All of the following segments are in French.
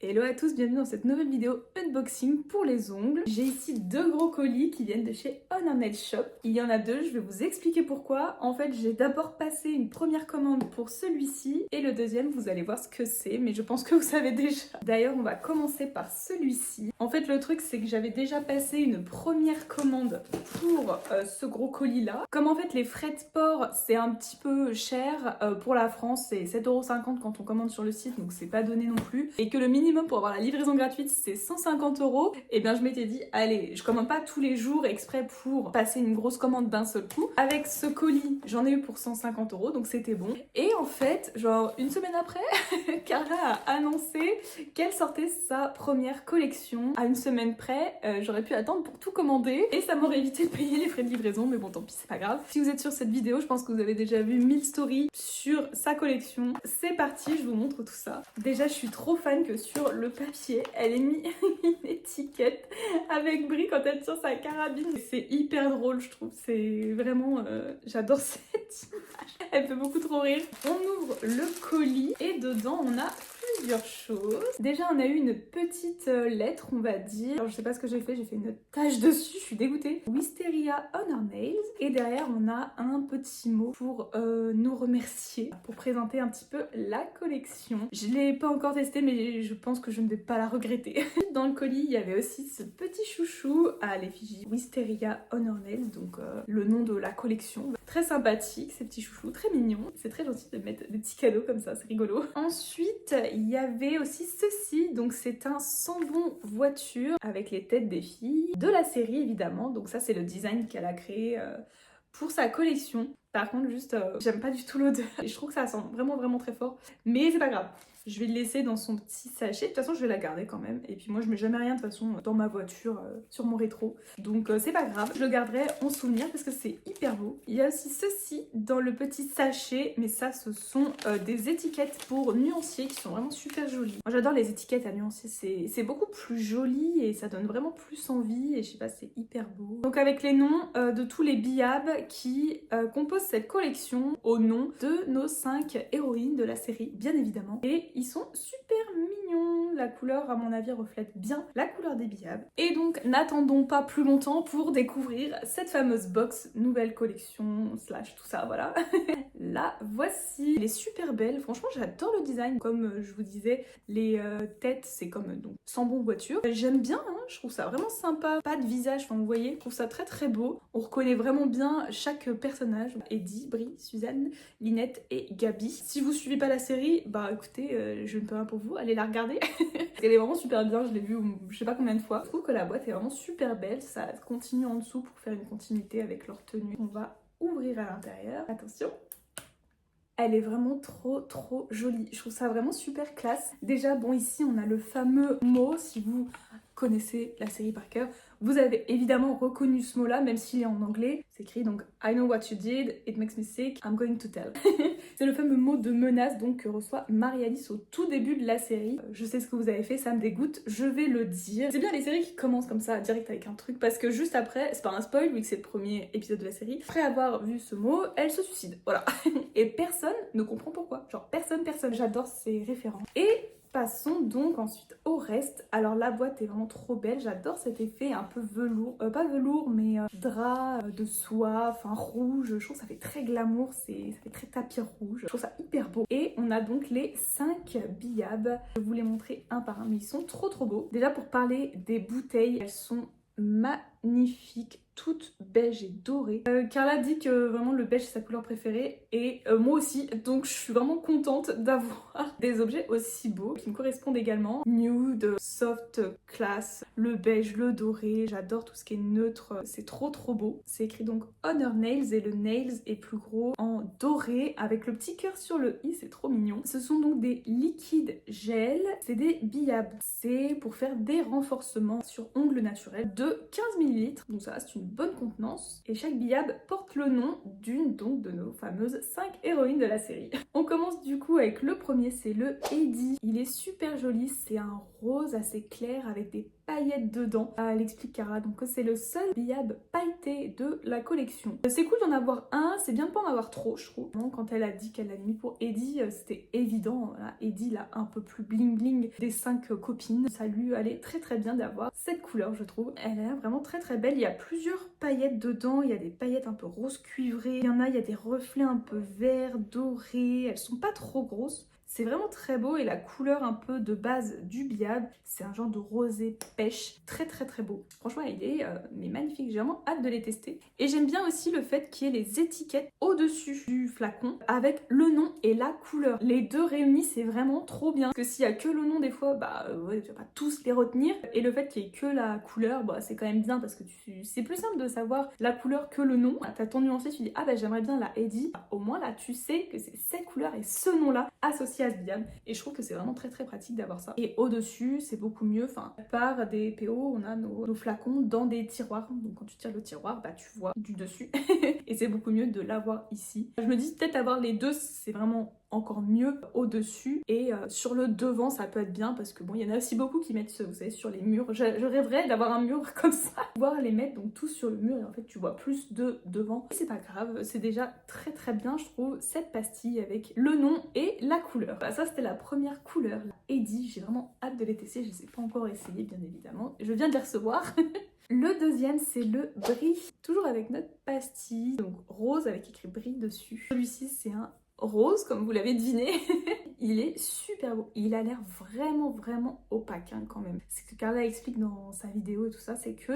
Hello à tous, bienvenue dans cette nouvelle vidéo unboxing pour les ongles. J'ai ici deux gros colis qui viennent de chez Honor Nail Shop. Il y en a deux, je vais vous expliquer pourquoi. En fait, j'ai d'abord passé une première commande pour celui-ci et le deuxième, vous allez voir ce que c'est, mais je pense que vous savez déjà. D'ailleurs, on va commencer par celui-ci. En fait, le truc, c'est que j'avais déjà passé une première commande pour ce gros colis-là. Comme en fait, les frais de port, c'est un petit peu cher pour la France, c'est 7,50 € quand on commande sur le site, donc c'est pas donné non plus. Et que le minimum pour avoir la livraison gratuite c'est 150 €, et bien je m'étais dit allez, je commande pas tous les jours exprès pour passer une grosse commande d'un seul coup. Avec ce colis j'en ai eu pour 150 €, donc c'était bon. Et en fait, genre une semaine après, Carla a annoncé qu'elle sortait sa première collection. À une semaine près, j'aurais pu attendre pour tout commander et ça m'aurait évité de payer les frais de livraison, mais bon tant pis, c'est pas grave. Si vous êtes sur cette vidéo, je pense que vous avez déjà vu 1000 stories sur sa collection. C'est parti, je vous montre tout ça. Déjà je suis trop fan que sur le papier elle ait mis une étiquette avec Brie quand elle tire sa carabine. C'est hyper drôle, je trouve. C'est vraiment j'adore cette image, elle fait beaucoup trop rire. On ouvre le colis et dedans on a plusieurs choses. Déjà on a eu une petite lettre, on va dire. Alors je sais pas ce que j'ai fait une tache dessus, je suis dégoûtée. Wisteria Honor Nails, et derrière on a un petit mot pour nous remercier, pour présenter un petit peu la collection. Je l'ai pas encore testé mais je pense que je ne vais pas la regretter. Dans le colis il y avait aussi ce petit chouchou à l'effigie Wisteria Honor Nails, donc le nom de la collection. Très sympathique ces petits chouchous, très mignons. C'est très gentil de mettre des petits cadeaux comme ça, c'est rigolo. Ensuite il y avait aussi ceci, donc c'est un savon voiture avec les têtes des filles de la série évidemment. Donc ça c'est le design qu'elle a créé pour sa collection. Par contre juste j'aime pas du tout l'odeur et je trouve que ça sent vraiment très fort, mais c'est pas grave. Je vais le laisser dans son petit sachet. De toute façon, je vais la garder quand même. Et puis moi, je mets jamais rien de toute façon dans ma voiture, sur mon rétro. Donc c'est pas grave. Je le garderai en souvenir parce que c'est hyper beau. Il y a aussi ceci dans le petit sachet. Mais ça, ce sont des étiquettes pour nuanciers qui sont vraiment super jolies. Moi, j'adore les étiquettes à nuanciers. C'est beaucoup plus joli et ça donne vraiment plus envie. Et je sais pas, c'est hyper beau. Donc avec les noms de tous les billabs qui composent cette collection au nom de nos 5 héroïnes de la série, bien évidemment. Et ils sont super mignons. La couleur, à mon avis, reflète bien la couleur des billabs. Et donc, n'attendons pas plus longtemps pour découvrir cette fameuse box, nouvelle collection, slash tout ça, voilà. La voici. Elle est super belle. Franchement, j'adore le design. Comme je vous disais, les têtes, c'est comme donc Sambon voiture. J'aime bien, hein, je trouve ça vraiment sympa. Pas de visage, enfin, vous voyez, je trouve ça très beau. On reconnaît vraiment bien chaque personnage. Eddie, Brie, Suzanne, Lynette et Gabi. Si vous suivez pas la série, bah écoutez, je ne peux rien pour vous, allez la regarder. Elle est vraiment super bien, je l'ai vue je sais pas combien de fois. Je trouve que la boîte est vraiment super belle, ça continue en dessous pour faire une continuité avec leur tenue. On va ouvrir à l'intérieur, attention. Elle est vraiment trop jolie, je trouve ça vraiment super classe. Déjà bon, ici on a le fameux mot, si vous connaissez la série par cœur, vous avez évidemment reconnu ce mot là, même s'il est en anglais. C'est écrit donc I know what you did, it makes me sick, I'm going to tell. C'est le fameux mot de menace donc que reçoit Marie-Alice au tout début de la série. Je sais ce que vous avez fait, ça me dégoûte, je vais le dire. C'est bien les séries qui commencent comme ça, direct avec un truc, parce que juste après, c'est pas un spoil vu que c'est le premier épisode de la série, après avoir vu ce mot, elle se suicide, voilà. Et personne ne comprend pourquoi, genre personne. J'adore ces références. Et passons donc ensuite au reste. Alors la boîte est vraiment trop belle, j'adore cet effet un peu velours, pas velours mais drap de soie, enfin rouge, je trouve que ça fait très glamour, ça fait très tapis rouge, je trouve ça hyper beau. Et on a donc les 5 billabs, je vais vous les montrer un par un, mais ils sont trop beaux. Déjà pour parler des bouteilles, elles sont magnifiques, toutes beige et dorées. Carla dit que vraiment le beige c'est sa couleur préférée et moi aussi, donc je suis vraiment contente d'avoir des objets aussi beaux qui me correspondent également. Nude, soft, classe, le beige, le doré, j'adore tout ce qui est neutre, c'est trop beau. C'est écrit donc Honor Nails et le nails est plus gros en doré avec le petit cœur sur le i, c'est trop mignon. Ce sont donc des liquides gel, c'est des billabs, c'est pour faire des renforcements sur ongles naturels de 15 ml, donc ça c'est une bonne contenance et chaque billab porte le nom d'une donc de nos fameuses 5 héroïnes de la série. On commence du coup avec le premier, c'est le Eddie. Il est super joli, c'est un rose assez clair avec des paillettes dedans. Elle explique Cara donc que c'est le seul billab pailleté de la collection. C'est cool d'en avoir un, c'est bien de pas en avoir trop je trouve. Quand elle a dit qu'elle l'avait mis pour Eddie, c'était évident. Voilà, Eddie là un peu plus bling bling des 5 copines. Ça lui allait très très bien d'avoir cette couleur je trouve. Elle a l'air vraiment très très belle. Il y a plusieurs paillettes dedans, il y a des paillettes un peu rose cuivré. Il y a des reflets un peu vert, dorés. Elles sont pas trop grosses. C'est vraiment très beau et la couleur un peu de base du billab, c'est un genre de rosé pêche, très très très beau. Franchement il est mais magnifique, j'ai vraiment hâte de les tester. Et j'aime bien aussi le fait qu'il y ait les étiquettes au-dessus du flacon avec le nom et la couleur. Les deux réunis c'est vraiment trop bien. Parce que s'il y a que le nom des fois, ouais, tu vas pas tous les retenir. Et le fait qu'il y ait que la couleur, c'est quand même bien parce que c'est plus simple de savoir la couleur que le nom. T'as ton nuancier, tu dis ah j'aimerais bien la Eddie. Au moins là tu sais que c'est cette couleur et ce nom là associé à ce billab et je trouve que c'est vraiment très très pratique d'avoir ça. Et au-dessus c'est beaucoup mieux, enfin par des PO on a nos flacons dans des tiroirs, donc quand tu tires le tiroir tu vois du dessus et c'est beaucoup mieux de l'avoir ici. Je me dis peut-être avoir les deux c'est vraiment encore mieux au-dessus et sur le devant ça peut être bien parce que bon il y en a aussi beaucoup qui mettent vous savez sur les murs. Je rêverais d'avoir un mur comme ça, pouvoir les mettre donc tous sur le mur et en fait tu vois plus de devant. C'est pas grave, c'est déjà très très bien je trouve cette pastille avec le nom et la couleur. Ça c'était la première couleur, la Eddie, j'ai vraiment hâte de les tester, je les ai pas encore essayé bien évidemment, je viens de les recevoir. Le deuxième c'est le Brie, toujours avec notre pastille, donc rose avec écrit Brie dessus. Celui-ci c'est un rose comme vous l'avez deviné. Il est super beau, il a l'air vraiment vraiment opaque quand même. C'est que Carla explique dans sa vidéo et tout ça, c'est que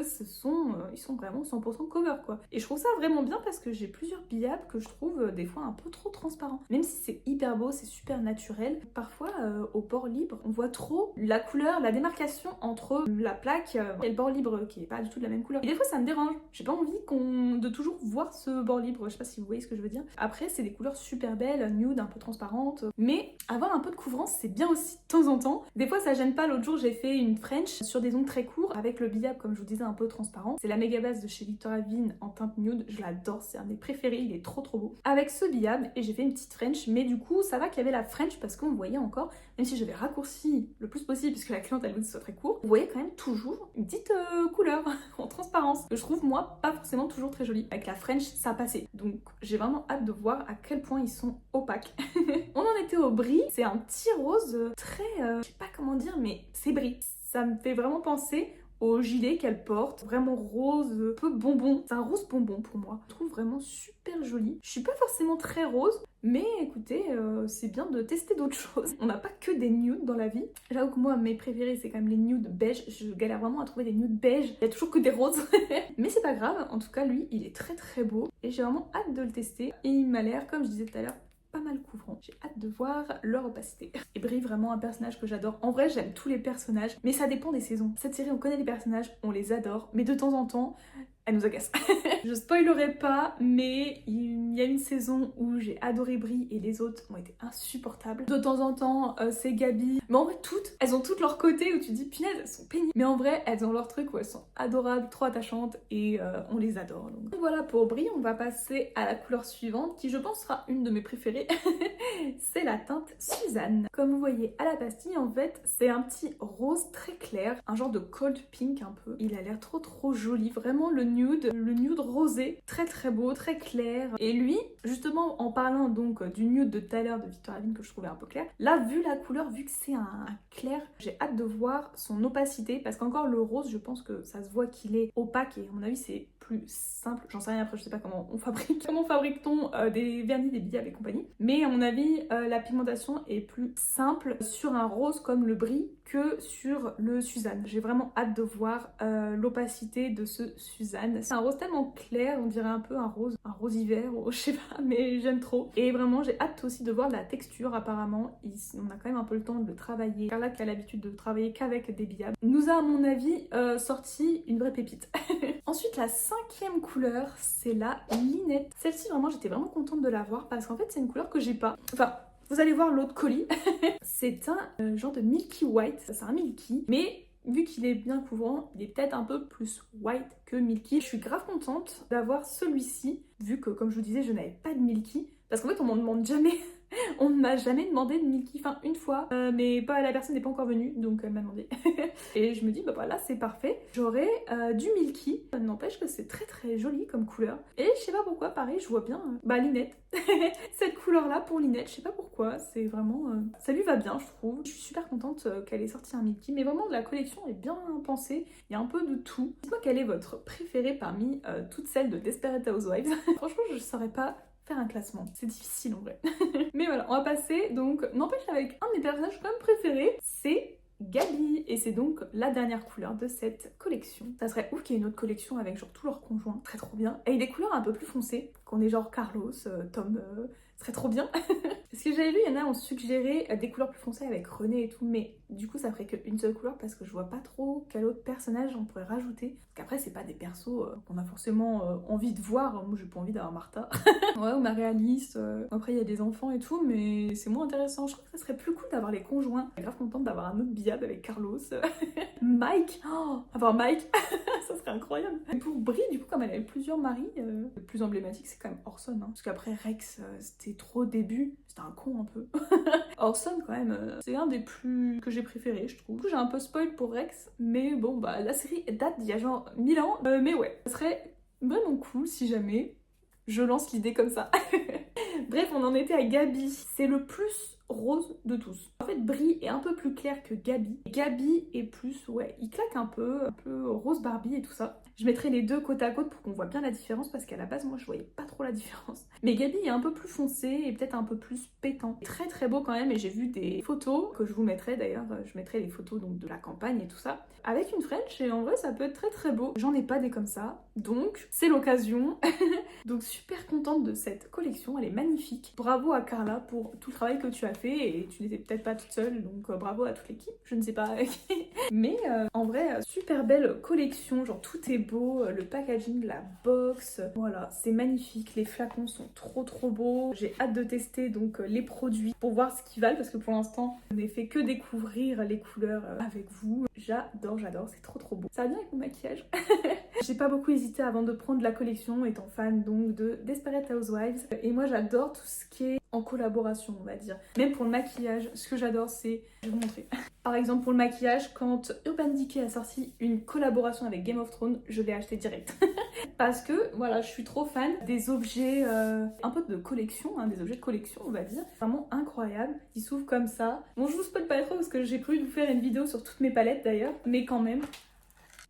ils sont vraiment 100% cover quoi. Et je trouve ça vraiment bien parce que j'ai plusieurs billabs que je trouve des fois un peu trop transparents. Même si c'est hyper beau, c'est super naturel, parfois au bord libre on voit trop la couleur, la démarcation entre la plaque et le bord libre qui est pas du tout de la même couleur. Et des fois ça me dérange, j'ai pas envie de toujours voir ce bord libre, je sais pas si vous voyez ce que je veux dire. Après c'est des couleurs super belles, nude, un peu transparentes, mais avoir un peu de couvrance c'est bien aussi de temps en temps. Des fois ça gêne pas, l'autre jour j'ai fait une French sur des ongles très courts avec le billab comme je vous disais un peu transparent. C'est la méga base de chez Victoria Vin en teinte nude, je l'adore, c'est un des préférés, il est trop trop beau. Avec ce billab et j'ai fait une petite French mais du coup ça va qu'il y avait la French parce qu'on voyait encore, même si j'avais raccourci le plus possible puisque la cliente elle veut que ce soit très court, vous voyez quand même toujours une petite couleur en transparence que je trouve moi pas forcément toujours très jolie. Avec la French ça passait, donc j'ai vraiment hâte de voir à quel point ils sont opaques. On en était au Brie, c'est un petit rose très, je sais pas comment dire mais c'est Brie. Ça me fait vraiment penser au gilet qu'elle porte, vraiment rose, un peu bonbon. C'est un rose bonbon pour moi. Je trouve vraiment super joli. Je suis pas forcément très rose, mais écoutez, c'est bien de tester d'autres choses. On n'a pas que des nudes dans la vie. J'avoue que moi, mes préférés, c'est quand même les nudes beige. Je galère vraiment à trouver des nudes beige. Il y a toujours que des roses. Mais c'est pas grave. En tout cas, lui, il est très très beau. Et j'ai vraiment hâte de le tester. Et il m'a l'air, comme je disais tout à l'heure, pas mal couvrant. J'ai hâte de voir leur opacité. Et Brie, vraiment un personnage que j'adore. En vrai, j'aime tous les personnages, mais ça dépend des saisons. Cette série, on connaît les personnages, on les adore, mais de temps en temps, elle nous agace. Je spoilerai pas, mais il y a une saison où j'ai adoré Brie et les autres ont été insupportables. De temps en temps, c'est Gabi. Mais en vrai, elles ont toutes leur côté où tu dis, punaise, elles sont pénibles. Mais en vrai, elles ont leur truc où elles sont adorables, trop attachantes et on les adore. Donc voilà pour Brie, on va passer à la couleur suivante qui je pense sera une de mes préférées. C'est la teinte Suzanne. Comme vous voyez à la pastille, en fait, c'est un petit rose très clair, un genre de cold pink un peu. Il a l'air trop trop joli, vraiment le nude rosé, très très beau, très clair. Et lui, justement en parlant donc du nude de tout à l'heure de Victoria Vin que je trouvais un peu clair, là vu la couleur, vu que c'est un clair, j'ai hâte de voir son opacité parce qu'encore le rose, je pense que ça se voit qu'il est opaque et à mon avis c'est plus simple, j'en sais rien après, je sais pas comment on fabrique, comment fabrique-t-on des vernis, des billabs et compagnie, mais à mon avis la pigmentation est plus simple sur un rose comme le Brie que sur le Suzanne. J'ai vraiment hâte de voir l'opacité de ce Suzanne. C'est un rose tellement clair, on dirait un peu un rose hiver, ou je sais pas, mais j'aime trop. Et vraiment j'ai hâte aussi de voir la texture. Apparemment on a quand même un peu le temps de le travailler. Carla qui a l'habitude de travailler qu'avec des billabs nous a à mon avis sorti une vraie pépite. Ensuite la cinquième couleur c'est la Linette. Celle-ci vraiment j'étais vraiment contente de la voir parce qu'en fait c'est une couleur que j'ai pas. Enfin vous allez voir l'autre colis. C'est un genre de Milky White, ça c'est un Milky, mais vu qu'il est bien couvrant, il est peut-être un peu plus white que Milky. Je suis grave contente d'avoir celui-ci, vu que comme je vous disais, je n'avais pas de Milky. Parce qu'en fait, on m'en demande jamais. On ne m'a jamais demandé de Milky, enfin une fois, mais pas, la personne n'est pas encore venue, donc elle m'a demandé. Et je me dis, bah voilà, c'est parfait. J'aurai du Milky, n'empêche que c'est très très joli comme couleur. Et je sais pas pourquoi, pareil, je vois bien, Linette. Cette couleur-là pour Linette, je sais pas pourquoi, c'est vraiment... ça lui va bien, je trouve. Je suis super contente qu'elle ait sorti un Milky, mais vraiment la collection est bien pensée, il y a un peu de tout. Dites-moi quel est votre préféré parmi toutes celles de Desperate Housewives. Franchement, je saurais pas faire un classement. C'est difficile en vrai. Mais voilà, on va passer donc, n'empêche avec un de mes personnages quand même préférés, c'est Gabi. Et c'est donc la dernière couleur de cette collection. Ça serait ouf qu'il y ait une autre collection avec genre tous leurs conjoints. Très trop bien. Et des couleurs un peu plus foncées, qu'on ait genre Carlos, Tom, serait trop bien. Parce que j'avais vu, il y en a ont suggéré des couleurs plus foncées avec René et tout, mais du coup ça ferait qu'une seule couleur parce que je vois pas trop quel autre personnage on pourrait rajouter. Parce qu'après c'est pas des persos qu'on a forcément envie de voir. Moi j'ai pas envie d'avoir Martha. Ouais, ou Marie-Alice. Après il y a des enfants et tout, mais c'est moins intéressant. Je trouve que ça serait plus cool d'avoir les conjoints. Je suis grave contente d'avoir un autre Biab avec Carlos. Mike, avoir Mike, ça serait incroyable. Et pour Brie, du coup, comme elle avait plusieurs maris, le plus emblématique c'est quand même Orson, hein, parce qu'après Rex, c'était trop au début, c'était un con un peu. Orson quand même, c'est un des plus que j'ai préféré, je trouve. Du coup, j'ai un peu spoil pour Rex, mais bon, bah la série date d'il y a genre 1000 ans, mais ouais, ça serait vraiment cool si jamais je lance l'idée comme ça. Bref, on en était à Gabi. C'est le plus rose de tous. En fait, Brie est un peu plus clair que Gabi. Gabi est plus, ouais, il claque un peu rose Barbie et tout ça. Je mettrai les deux côte à côte pour qu'on voit bien la différence parce qu'à la base, moi, je voyais pas trop la différence. Mais Gabi est un peu plus foncé et peut-être un peu plus pétant. Très très beau quand même et j'ai vu des photos que je vous mettrai d'ailleurs. Je mettrai les photos donc de la campagne et tout ça. Avec une French et en vrai, ça peut être très très beau. J'en ai pas des comme ça, donc c'est l'occasion. Donc super contente de cette collection, elle est magnifique. Bravo à Carla pour tout le travail que tu as fait et tu n'étais peut-être pas toute seule, donc bravo à toute l'équipe, je ne sais pas qui. Mais en vrai, super belle collection, genre tout est beau, le packaging, la box, voilà, c'est magnifique, les flacons sont trop trop beaux. J'ai hâte de tester donc les produits pour voir ce qu'ils valent parce que pour l'instant, je n'ai fait que découvrir les couleurs avec vous. J'adore, c'est trop trop beau. Ça va bien avec mon maquillage. J'ai pas beaucoup hésité avant de prendre la collection, étant fan donc de Desperate Housewives. Et moi j'adore tout ce qui est en collaboration, on va dire. Même pour le maquillage, ce que j'adore c'est... Je vais vous montrer. Par exemple pour le maquillage, quand Urban Decay a sorti une collaboration avec Game of Thrones, je l'ai acheté direct. Parce que voilà, je suis trop fan des objets un peu de collection, hein, des objets de collection on va dire. Vraiment incroyable. Ils s'ouvrent comme ça. Bon, je vous spoil pas trop parce que j'ai prévu de vous faire une vidéo sur toutes mes palettes d'ailleurs, mais quand même.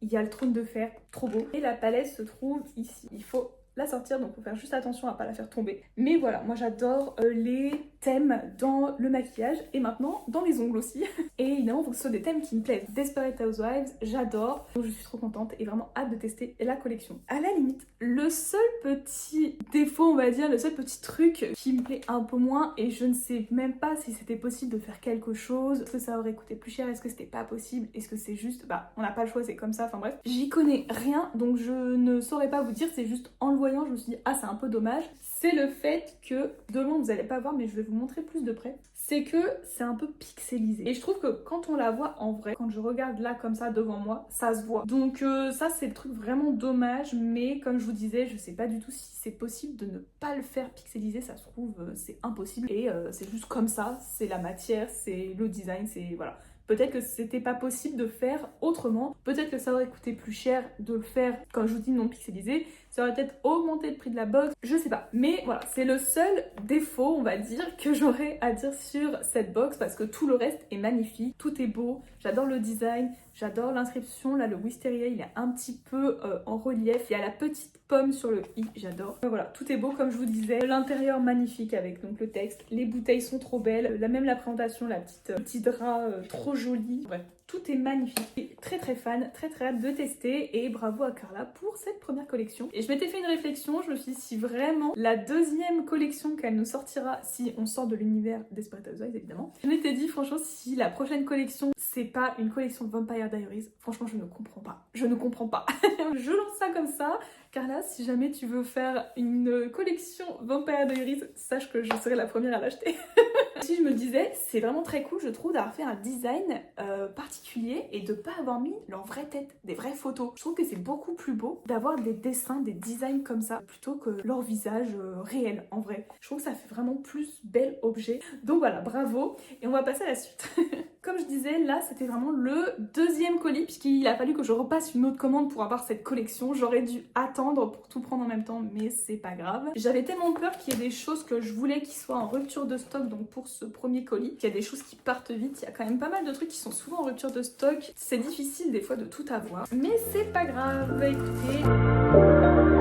Il y a le trône de fer, trop beau. Et la palette se trouve ici. Il faut la sortir, donc il faut faire juste attention à pas la faire tomber. Mais voilà, moi j'adore les thèmes dans le maquillage et maintenant dans les ongles aussi. Et évidemment, il faut que ce soit des thèmes qui me plaisent. Desperate Housewives, j'adore. Donc je suis trop contente et vraiment hâte de tester la collection. À la limite, le seul petit défaut, on va dire, le seul petit truc qui me plaît un peu moins, et je ne sais même pas si c'était possible de faire quelque chose, est-ce que ça aurait coûté plus cher, est-ce que c'était pas possible, est-ce que c'est juste, bah on n'a pas le choix, c'est comme ça, enfin bref. J'y connais rien, donc je ne saurais pas vous dire, c'est juste en le voyant, je me suis dit, ah c'est un peu dommage. C'est le fait que, de loin vous allez pas voir, mais je vais vous montrer plus de près, c'est que c'est un peu pixelisé. Et je trouve que quand on la voit en vrai, quand je regarde là comme ça devant moi, ça se voit. Donc ça c'est le truc vraiment dommage, mais comme je vous disais, je sais pas du tout si c'est possible de ne pas le faire pixeliser, ça se trouve c'est impossible. Et c'est juste comme ça, c'est la matière, c'est le design, c'est voilà. Peut-être que c'était pas possible de faire autrement, peut-être que ça aurait coûté plus cher de le faire, comme je vous dis, non pixelisé, ça aurait peut-être augmenté le prix de la box, je sais pas. Mais voilà, c'est le seul défaut, on va dire, que j'aurais à dire sur cette box, parce que tout le reste est magnifique, tout est beau, j'adore le design, j'adore l'inscription, là le Wisteria il est un petit peu en relief, il y a la petite pomme sur le i, j'adore. Voilà, tout est beau comme je vous disais, l'intérieur magnifique avec donc le texte, les bouteilles sont trop belles, même la présentation, la petit drap trop joli, bref. Tout est magnifique, et très très fan, très très hâte de tester et bravo à Carla pour cette première collection. Et je m'étais fait une réflexion, je me suis dit si vraiment la deuxième collection qu'elle nous sortira, si on sort de l'univers Desperate Housewives évidemment, je m'étais dit franchement si la prochaine collection c'est pas une collection de Vampire Diaries, franchement je ne comprends pas. Je ne comprends pas. Je lance ça comme ça. Carla, si jamais tu veux faire une collection Vampire Diaries, sache que je serai la première à l'acheter. Si je me disais, c'est vraiment très cool, je trouve, d'avoir fait un design particulier particulier et de pas avoir mis leur vraie tête, des vraies photos. Je trouve que c'est beaucoup plus beau d'avoir des dessins, des designs comme ça, plutôt que leur visage réel en vrai. Je trouve que ça fait vraiment plus bel objet. Donc voilà, bravo. Et on va passer à la suite. Comme je disais, là c'était vraiment le deuxième colis puisqu'il a fallu que je repasse une autre commande pour avoir cette collection. J'aurais dû attendre pour tout prendre en même temps, mais c'est pas grave. J'avais tellement peur qu'il y ait des choses que je voulais qui soient en rupture de stock, donc pour ce premier colis, qu'il y a des choses qui partent vite. Il y a quand même pas mal de trucs qui sont souvent en rupture de stock. C'est difficile des fois de tout avoir, mais c'est pas grave. Écoutez...